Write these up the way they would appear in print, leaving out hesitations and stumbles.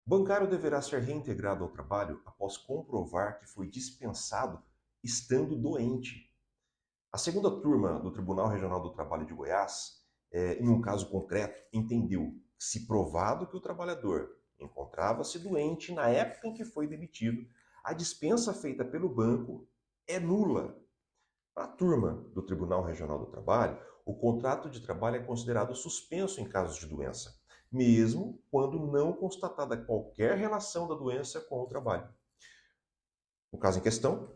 Bancário deverá ser reintegrado ao trabalho após comprovar que foi dispensado estando doente. A segunda turma do Tribunal Regional do Trabalho de Goiás, em um caso concreto, entendeu que, se provado que o trabalhador encontrava-se doente na época em que foi demitido, a dispensa feita pelo banco é nula. Para a turma do Tribunal Regional do Trabalho, o contrato de trabalho é considerado suspenso em casos de doença, mesmo quando não constatada qualquer relação da doença com o trabalho. No caso em questão,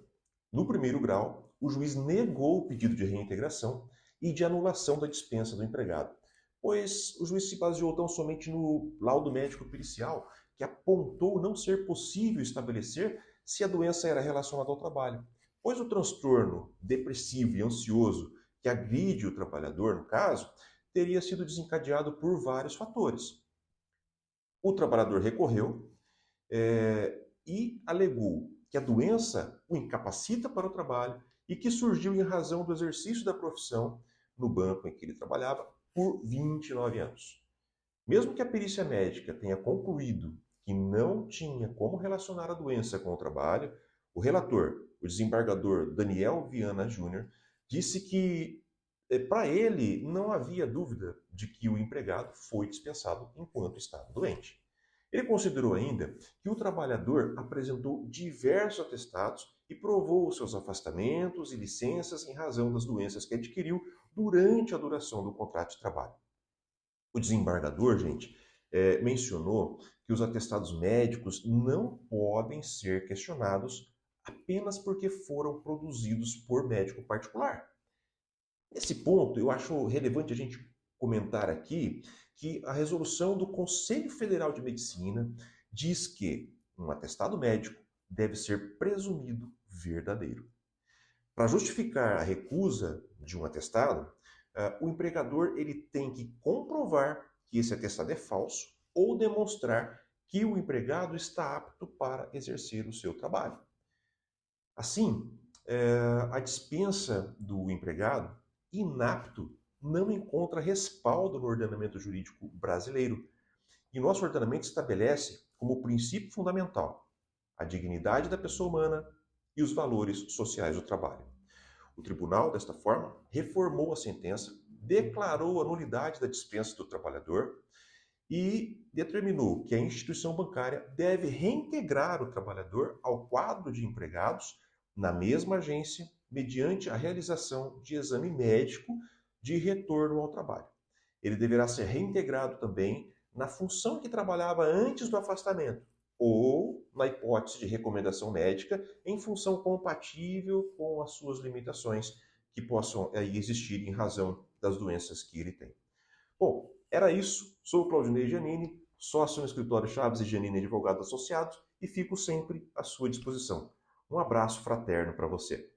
no primeiro grau, o juiz negou o pedido de reintegração e de anulação da dispensa do empregado, pois o juiz se baseou tão somente no laudo médico pericial, que apontou não ser possível estabelecer se a doença era relacionada ao trabalho, pois o transtorno depressivo e ansioso que agride o trabalhador, no caso, teria sido desencadeado por vários fatores. O trabalhador recorreu e alegou que a doença o incapacita para o trabalho e que surgiu em razão do exercício da profissão no banco em que ele trabalhava por 29 anos. Mesmo que a perícia médica tenha concluído que não tinha como relacionar a doença com o trabalho, o relator, o desembargador Daniel Viana Júnior, disse que para ele não havia dúvida de que o empregado foi dispensado enquanto estava doente. Ele considerou ainda que o trabalhador apresentou diversos atestados e provou os seus afastamentos e licenças em razão das doenças que adquiriu durante a duração do contrato de trabalho. O desembargador, gente, mencionou que os atestados médicos não podem ser questionados apenas porque foram produzidos por médico particular. Nesse ponto, eu acho relevante a gente comentar aqui que a resolução do Conselho Federal de Medicina diz que um atestado médico deve ser presumido verdadeiro. Para justificar a recusa de um atestado, o empregador ele tem que comprovar que esse atestado é falso ou demonstrar que o empregado está apto para exercer o seu trabalho. Assim, a dispensa do empregado inapto não encontra respaldo no ordenamento jurídico brasileiro. E nosso ordenamento estabelece como princípio fundamental a dignidade da pessoa humana e os valores sociais do trabalho. O tribunal, desta forma, reformou a sentença, declarou a nulidade da dispensa do trabalhador e determinou que a instituição bancária deve reintegrar o trabalhador ao quadro de empregados na mesma agência, mediante a realização de exame médico de retorno ao trabalho. Ele deverá ser reintegrado também na função que trabalhava antes do afastamento, ou, na hipótese de recomendação médica, em função compatível com as suas limitações que possam existir em razão das doenças que ele tem. Bom, era isso. Sou o Claudinei Giannini, sócio no escritório Chaves e Giannini Advogados Associados, e fico sempre à sua disposição. Um abraço fraterno para você.